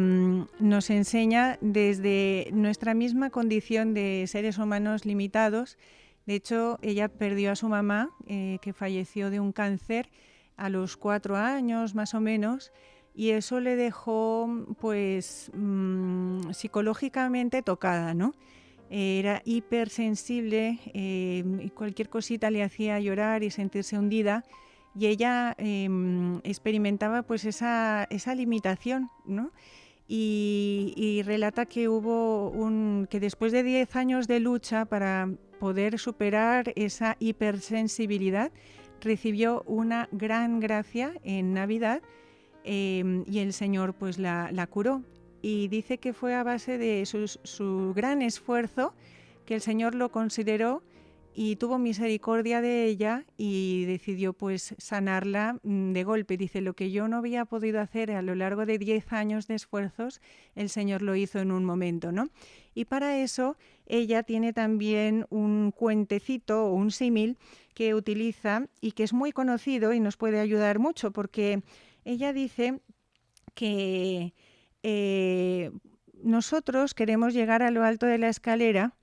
nos enseña desde nuestra misma condición de seres humanos limitados. De hecho, ella perdió a su mamá, que falleció de un cáncer a los 4 años más o menos, y eso le dejó pues psicológicamente tocada, ¿no? Era hipersensible, y cualquier cosita le hacía llorar y sentirse hundida, y ella experimentaba pues esa limitación, ¿no? Y relata que que después de 10 años de lucha para poder superar esa hipersensibilidad, recibió una gran gracia en Navidad, y el Señor pues la curó. Y dice que fue a base de su gran esfuerzo que el Señor lo consideró y tuvo misericordia de ella y decidió pues sanarla de golpe. Dice, lo que yo no había podido hacer a lo largo de 10 años de esfuerzos, el Señor lo hizo en un momento, ¿no? Y para eso ella tiene también un cuentecito o un símil que utiliza y que es muy conocido y nos puede ayudar mucho, porque ella dice que nosotros queremos llegar a lo alto de la escalera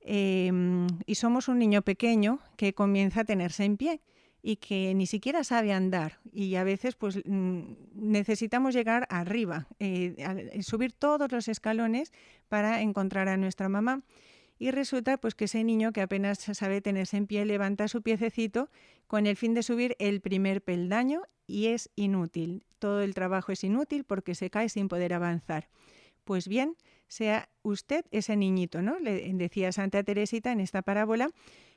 y somos un niño pequeño que comienza a tenerse en pie y que ni siquiera sabe andar, y a veces pues necesitamos llegar arriba, subir todos los escalones para encontrar a nuestra mamá. Y resulta pues que ese niño que apenas sabe tenerse en pie levanta su piececito con el fin de subir el primer peldaño y es inútil. Todo el trabajo es inútil porque se cae sin poder avanzar. Pues bien, sea usted ese niñito, ¿no? Le decía Santa Teresita en esta parábola.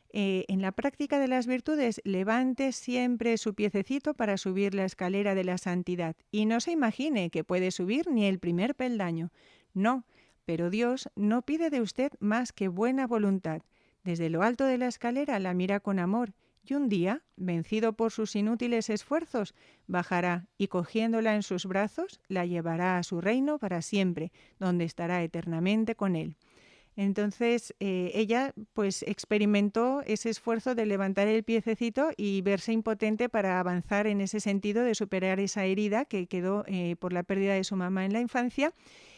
En la práctica de las virtudes, levante siempre su piececito para subir la escalera de la santidad y no se imagine que puede subir ni el primer peldaño. No, pero Dios no pide de usted más que buena voluntad. Desde lo alto de la escalera la mira con amor y un día, vencido por sus inútiles esfuerzos, bajará y cogiéndola en sus brazos, la llevará a su reino para siempre, donde estará eternamente con él. Entonces ella pues experimentó ese esfuerzo de levantar el piececito y verse impotente para avanzar en ese sentido de superar esa herida que quedó por la pérdida de su mamá en la infancia,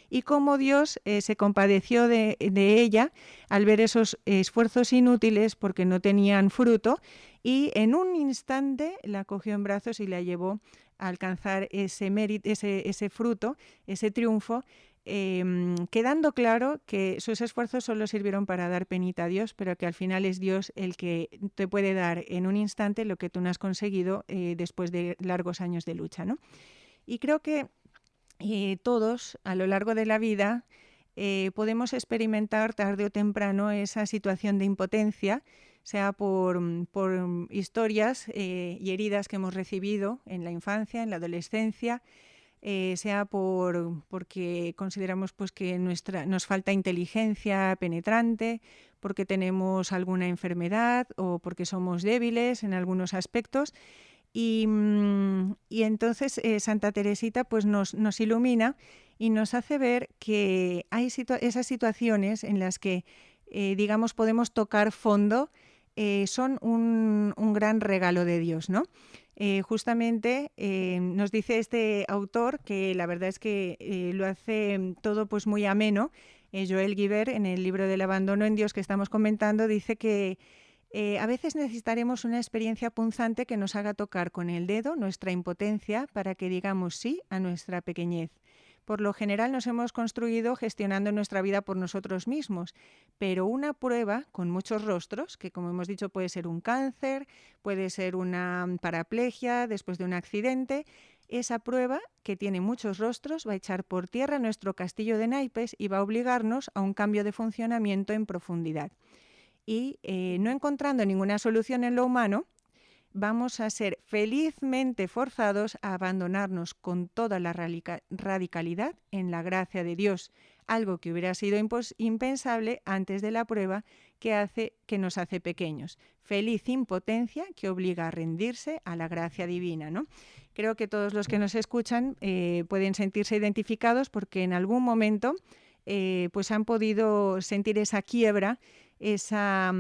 y cómo Dios se compadeció de ella al ver esos esfuerzos inútiles porque no tenían fruto, y en un instante la cogió en brazos y la llevó a alcanzar ese mérito, ese fruto, ese triunfo, quedando claro que sus esfuerzos solo sirvieron para dar penita a Dios, pero que al final es Dios el que te puede dar en un instante lo que tú no has conseguido después de largos años de lucha, ¿no? Y creo que todos a lo largo de la vida podemos experimentar tarde o temprano esa situación de impotencia, sea por historias y heridas que hemos recibido en la infancia, en la adolescencia, sea porque consideramos pues, que nos falta inteligencia penetrante, porque tenemos alguna enfermedad o porque somos débiles en algunos aspectos. Y entonces Santa Teresita pues, nos ilumina y nos hace ver que hay esas situaciones en las que, digamos, podemos tocar fondo, son un gran regalo de Dios, ¿no? Justamente nos dice este autor, que la verdad es que lo hace todo pues muy ameno, Joel Guibert, en el libro del abandono en Dios que estamos comentando, dice que a veces necesitaremos una experiencia punzante que nos haga tocar con el dedo nuestra impotencia para que digamos sí a nuestra pequeñez. Por lo general nos hemos construido gestionando nuestra vida por nosotros mismos, pero una prueba con muchos rostros, que como hemos dicho puede ser un cáncer, puede ser una paraplegia después de un accidente, esa prueba, que tiene muchos rostros, va a echar por tierra nuestro castillo de naipes y va a obligarnos a un cambio de funcionamiento en profundidad. Y no encontrando ninguna solución en lo humano, vamos a ser felizmente forzados a abandonarnos con toda la radicalidad en la gracia de Dios, algo que hubiera sido impensable antes de la prueba que nos hace pequeños. Feliz impotencia que obliga a rendirse a la gracia divina, ¿no? Creo que todos los que nos escuchan pueden sentirse identificados porque en algún momento pues han podido sentir esa quiebra, ese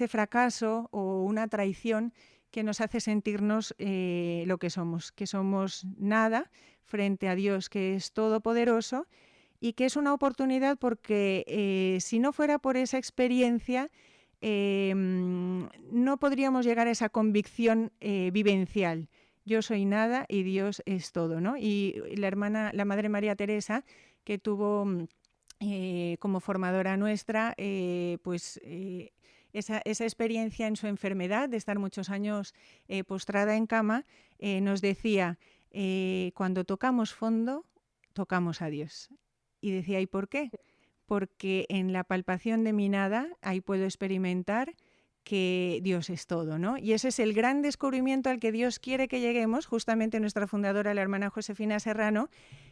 fracaso o una traición que nos hace sentirnos lo que somos nada frente a Dios, que es todopoderoso y que es una oportunidad porque si no fuera por esa experiencia no podríamos llegar a esa convicción vivencial. Yo soy nada y Dios es todo, ¿no? Y la Madre María Teresa, que tuvo como formadora nuestra, esa experiencia en su enfermedad de estar muchos años postrada en cama, nos decía, cuando tocamos fondo, tocamos a Dios. Y decía, ¿y por qué? Porque en la palpación de mi nada, ahí puedo experimentar que Dios es todo, ¿no? Y ese es el gran descubrimiento al que Dios quiere que lleguemos. Justamente nuestra fundadora, la hermana Josefina Serrano,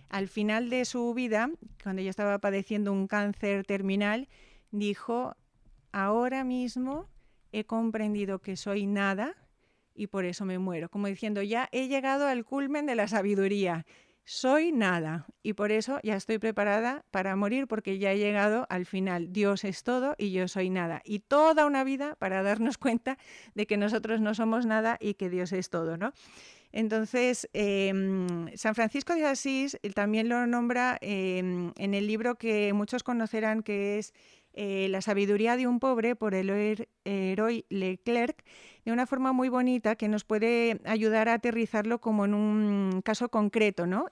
al final de su vida, cuando ella estaba padeciendo un cáncer terminal, dijo, ahora mismo he comprendido que soy nada y por eso me muero. Como diciendo, ya he llegado al culmen de la sabiduría. Soy nada y por eso ya estoy preparada para morir porque ya he llegado al final. Dios es todo y yo soy nada. Y toda una vida para darnos cuenta de que nosotros no somos nada y que Dios es todo, ¿no? Entonces, San Francisco de Asís también lo nombra en el libro que muchos conocerán, que es La sabiduría de un pobre, por Eloy Leclerc, de una forma muy bonita que nos puede ayudar a aterrizarlo como en un caso concreto, ¿no?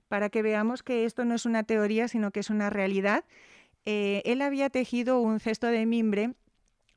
Para que veamos que esto no es una teoría, sino que es una realidad. Él había tejido un cesto de mimbre,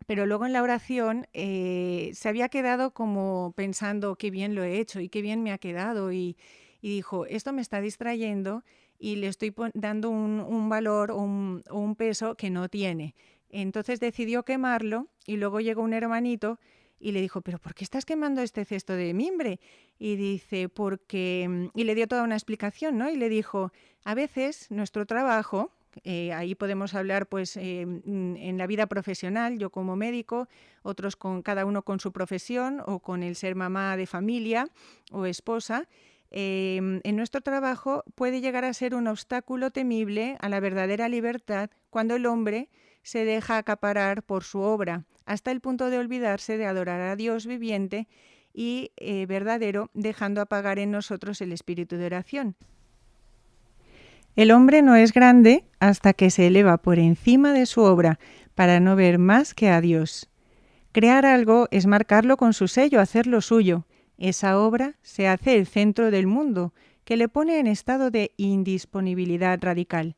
pero luego en la oración se había quedado como pensando qué bien lo he hecho y qué bien me ha quedado y dijo, esto me está distrayendo y le estoy dando un valor o un peso que no tiene. Entonces decidió quemarlo y luego llegó un hermanito y le dijo, ¿pero por qué estás quemando este cesto de mimbre? Y dice, y le dio toda una explicación, ¿no? Y le dijo, a veces nuestro trabajo, ahí podemos hablar pues en la vida profesional, yo como médico, otros cada uno con su profesión o con el ser mamá de familia o esposa, en nuestro trabajo puede llegar a ser un obstáculo temible a la verdadera libertad cuando el hombre se deja acaparar por su obra, hasta el punto de olvidarse de adorar a Dios viviente y verdadero, dejando apagar en nosotros el espíritu de oración. El hombre no es grande hasta que se eleva por encima de su obra para no ver más que a Dios. Crear algo es marcarlo con su sello, hacerlo suyo. Esa obra se hace el centro del mundo, que le pone en estado de indisponibilidad radical.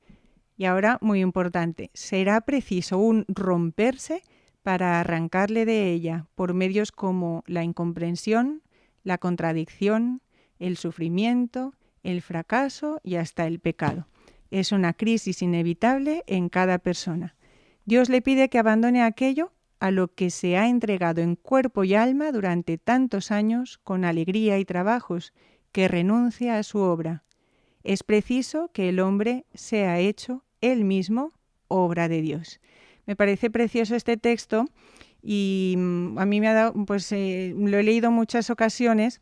Y ahora, muy importante, será preciso un romperse para arrancarle de ella por medios como la incomprensión, la contradicción, el sufrimiento, el fracaso y hasta el pecado. Es una crisis inevitable en cada persona. Dios le pide que abandone aquello a lo que se ha entregado en cuerpo y alma durante tantos años con alegría y trabajos, que renuncia a su obra. Es preciso que el hombre sea hecho él mismo obra de Dios. Me parece precioso este texto y a mí me ha dado, pues lo he leído muchas ocasiones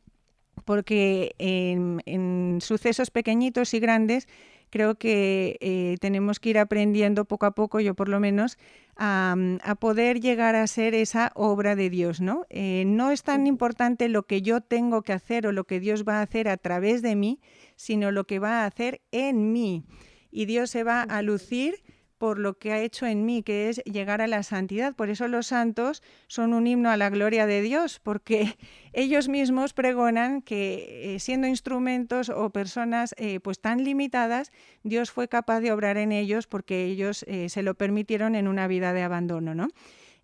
porque en sucesos pequeñitos y grandes creo que tenemos que ir aprendiendo poco a poco, yo por lo menos, a poder llegar a ser esa obra de Dios, ¿no? No es tan importante lo que yo tengo que hacer o lo que Dios va a hacer a través de mí, sino lo que va a hacer en mí. Y Dios se va a lucir por lo que ha hecho en mí, que es llegar a la santidad. Por eso los santos son un himno a la gloria de Dios, porque ellos mismos pregonan que siendo instrumentos o personas pues tan limitadas, Dios fue capaz de obrar en ellos porque ellos se lo permitieron en una vida de abandono, ¿no?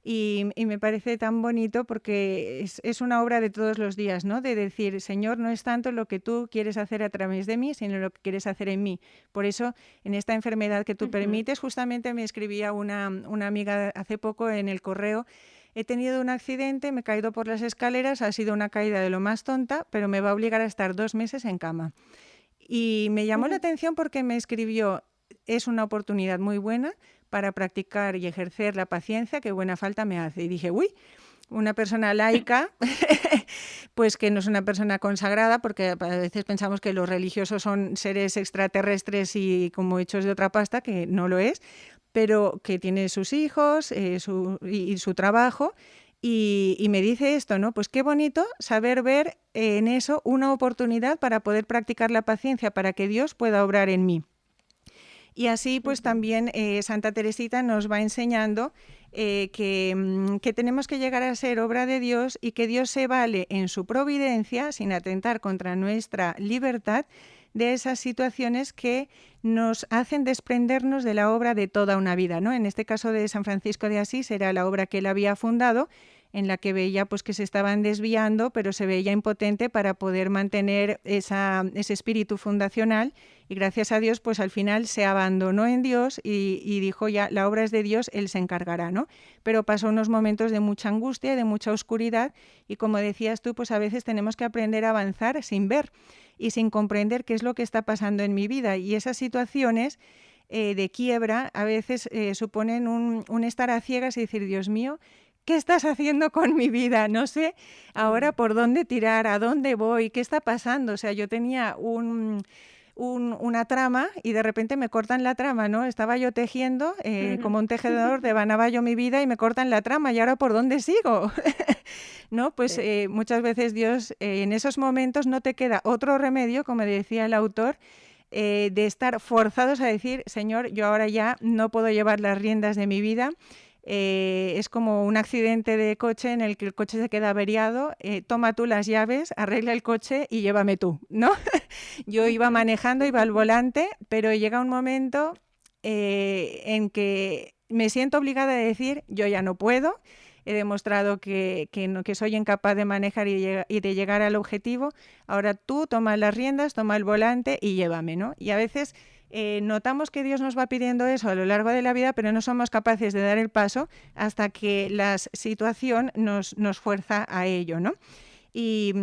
Y me parece tan bonito porque es una obra de todos los días, ¿no? De decir, Señor, no es tanto lo que tú quieres hacer a través de mí, sino lo que quieres hacer en mí. Por eso, en esta enfermedad que tú permites, justamente me escribía una amiga hace poco en el correo: he tenido un accidente, me he caído por las escaleras, ha sido una caída de lo más tonta, pero me va a obligar a estar 2 meses en cama. Y me llamó la atención porque me escribió, es una oportunidad muy buena para practicar y ejercer la paciencia que buena falta me hace. Y dije, uy, una persona laica, pues que no es una persona consagrada, porque a veces pensamos que los religiosos son seres extraterrestres y como hechos de otra pasta, que no lo es, pero que tiene sus hijos y su trabajo. Y me dice esto, ¿no? Pues qué bonito saber ver en eso una oportunidad para poder practicar la paciencia, para que Dios pueda obrar en mí. Y así pues también Santa Teresita nos va enseñando que tenemos que llegar a ser obra de Dios y que Dios se vale en su providencia, sin atentar contra nuestra libertad, de esas situaciones que nos hacen desprendernos de la obra de toda una vida, ¿no? En este caso de San Francisco de Asís era la obra que él había fundado, en la que veía pues que se estaban desviando, pero se veía impotente para poder mantener ese espíritu fundacional, y gracias a Dios pues al final se abandonó en Dios y dijo, ya la obra es de Dios, Él se encargará, ¿no? Pero pasó unos momentos de mucha angustia, de mucha oscuridad, y como decías tú, pues a veces tenemos que aprender a avanzar sin ver y sin comprender qué es lo que está pasando en mi vida, y esas situaciones de quiebra a veces suponen un estar a ciegas y decir, Dios mío, ¿qué estás haciendo con mi vida? No sé ahora por dónde tirar, a dónde voy, qué está pasando. O sea, yo tenía una trama y de repente me cortan la trama, ¿no? Estaba yo tejiendo, como un tejedor, devanaba yo mi vida y me cortan la trama. ¿Y ahora por dónde sigo? ¿No? Pues muchas veces Dios, en esos momentos no te queda otro remedio, como decía el autor, de estar forzados a decir, Señor, yo ahora ya no puedo llevar las riendas de mi vida. Es como un accidente de coche en el que el coche se queda averiado, toma tú las llaves, arregla el coche y llévame tú, ¿no? Yo iba manejando, iba al volante, pero llega un momento en que me siento obligada a decir, yo ya no puedo, he demostrado que soy incapaz de manejar y de llegar al objetivo, ahora tú toma las riendas, toma el volante y llévame, ¿no? Y a veces notamos que Dios nos va pidiendo eso a lo largo de la vida, pero no somos capaces de dar el paso hasta que la situación nos fuerza a ello, ¿no? Y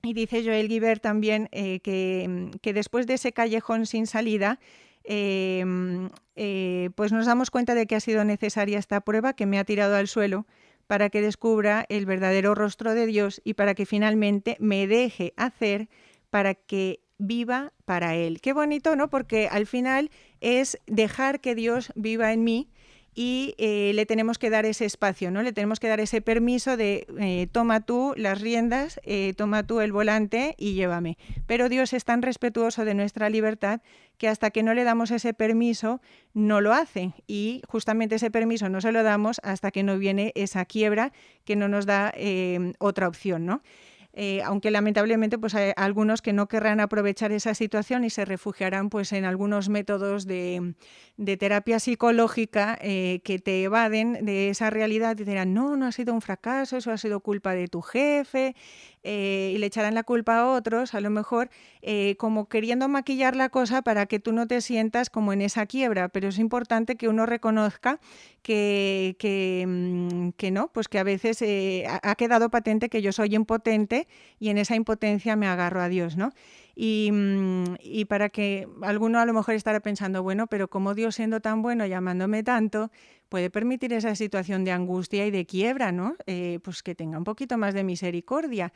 dice Joel Guibert también que después de ese callejón sin salida, pues nos damos cuenta de que ha sido necesaria esta prueba que me ha tirado al suelo para que descubra el verdadero rostro de Dios y para que finalmente me deje hacer para que viva para Él. Qué bonito, ¿no? Porque al final es dejar que Dios viva en mí y le tenemos que dar ese espacio, ¿no? Le tenemos que dar ese permiso de toma tú las riendas, toma tú el volante y llévame. Pero Dios es tan respetuoso de nuestra libertad que hasta que no le damos ese permiso no lo hace, y justamente ese permiso no se lo damos hasta que no viene esa quiebra que no nos da otra opción, ¿no? Aunque lamentablemente pues hay algunos que no querrán aprovechar esa situación y se refugiarán pues en algunos métodos de terapia psicológica que te evaden de esa realidad y dirán, no ha sido un fracaso, eso ha sido culpa de tu jefe, y le echarán la culpa a otros, a lo mejor como queriendo maquillar la cosa para que tú no te sientas como en esa quiebra, pero es importante que uno reconozca que no, pues que a veces ha quedado patente que yo soy impotente impotente y en esa impotencia me agarro a Dios, ¿no? Y para que alguno a lo mejor estará pensando, bueno, pero como Dios siendo tan bueno y amándome tanto, puede permitir esa situación de angustia y de quiebra, ¿no? Pues que tenga un poquito más de misericordia.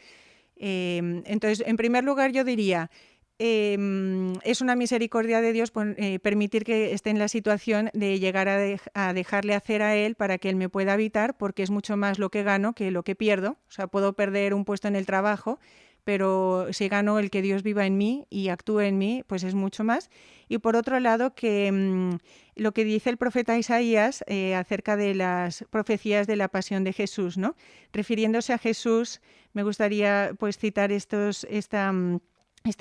Entonces, en primer lugar, yo diría, es una misericordia de Dios permitir que esté en la situación de llegar a dejarle hacer a Él para que Él me pueda habitar, porque es mucho más lo que gano que lo que pierdo. O sea, puedo perder un puesto en el trabajo, pero si gano el que Dios viva en mí y actúe en mí, pues es mucho más. Y por otro lado, que lo que dice el profeta Isaías acerca de las profecías de la pasión de Jesús, ¿no? Refiriéndose a Jesús, me gustaría pues citar este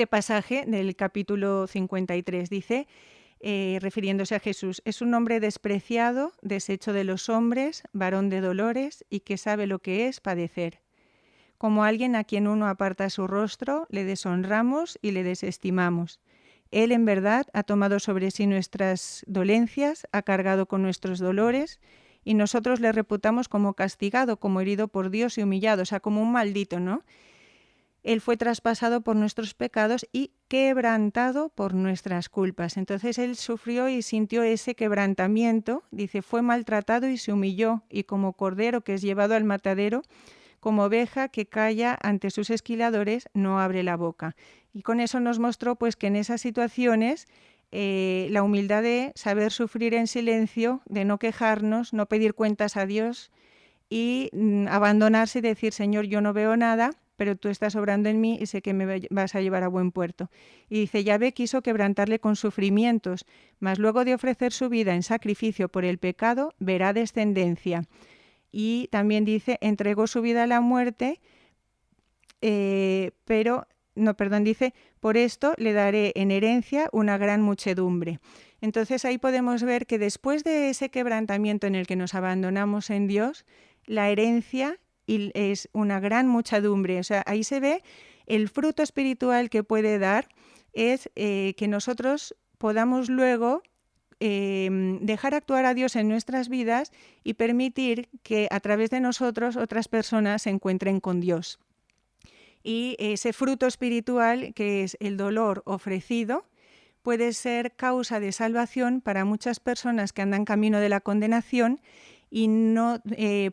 pasaje del capítulo 53. Dice, refiriéndose a Jesús, es un hombre despreciado, deshecho de los hombres, varón de dolores y que sabe lo que es padecer. Como alguien a quien uno aparta su rostro, le deshonramos y le desestimamos. Él en verdad ha tomado sobre sí nuestras dolencias, ha cargado con nuestros dolores y nosotros le reputamos como castigado, como herido por Dios y humillado, o sea, como un maldito, ¿no? Él fue traspasado por nuestros pecados y quebrantado por nuestras culpas. Entonces Él sufrió y sintió ese quebrantamiento. Dice, fue maltratado y se humilló, y como cordero que es llevado al matadero, como oveja que calla ante sus esquiladores, no abre la boca. Y con eso nos mostró pues que en esas situaciones la humildad de saber sufrir en silencio, de no quejarnos, no pedir cuentas a Dios y abandonarse y decir, Señor, yo no veo nada, pero tú estás obrando en mí y sé que me vas a llevar a buen puerto. Y dice, Yahvé quiso quebrantarle con sufrimientos, mas luego de ofrecer su vida en sacrificio por el pecado, verá descendencia. Y también dice, entregó su vida a la muerte, dice, por esto le daré en herencia una gran muchedumbre. Entonces ahí podemos ver que después de ese quebrantamiento en el que nos abandonamos en Dios, la herencia es una gran muchedumbre. O sea, ahí se ve el fruto espiritual que puede dar, es que nosotros podamos luego dejar actuar a Dios en nuestras vidas y permitir que a través de nosotros otras personas se encuentren con Dios. Y ese fruto espiritual, que es el dolor ofrecido, puede ser causa de salvación para muchas personas que andan camino de la condenación y no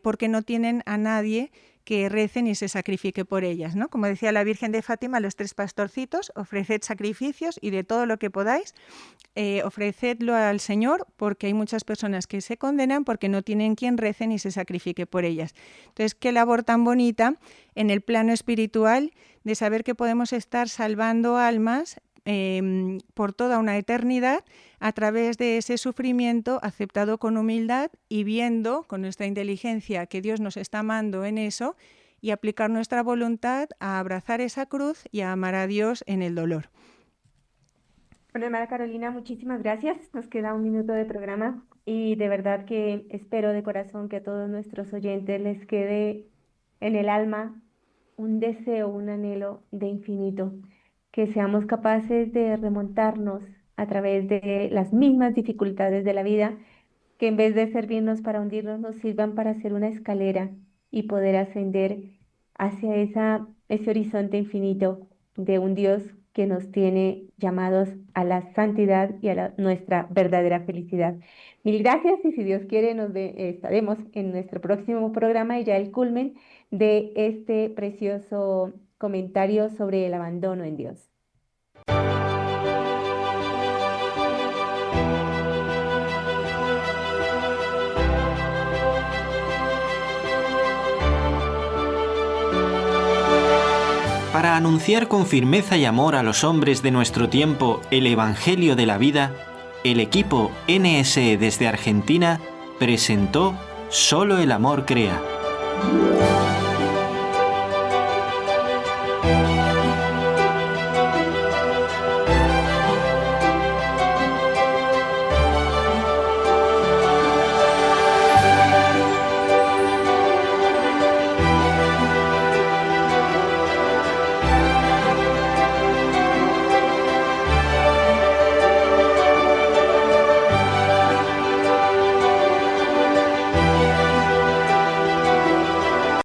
porque no tienen a nadie que recen y se sacrifique por ellas, ¿no? Como decía la Virgen de Fátima, los 3 pastorcitos, ofreced sacrificios y de todo lo que podáis, ofrecedlo al Señor, porque hay muchas personas que se condenan porque no tienen quien recen y se sacrifique por ellas. Entonces, qué labor tan bonita en el plano espiritual de saber que podemos estar salvando almas por toda una eternidad a través de ese sufrimiento aceptado con humildad y viendo con nuestra inteligencia que Dios nos está amando en eso y aplicar nuestra voluntad a abrazar esa cruz y a amar a Dios en el dolor. Bueno, hermana Carolina, muchísimas gracias. Nos queda 1 minuto de programa y de verdad que espero de corazón que a todos nuestros oyentes les quede en el alma un deseo, un anhelo de infinito, que seamos capaces de remontarnos a través de las mismas dificultades de la vida, que en vez de servirnos para hundirnos, nos sirvan para hacer una escalera y poder ascender hacia ese horizonte infinito de un Dios que nos tiene llamados a la santidad y a nuestra verdadera felicidad. Mil gracias y si Dios quiere estaremos en nuestro próximo programa y ya el culmen de este precioso comentario sobre el abandono en Dios. Para anunciar con firmeza y amor a los hombres de nuestro tiempo el Evangelio de la vida, el equipo NSE desde Argentina presentó Solo el amor crea.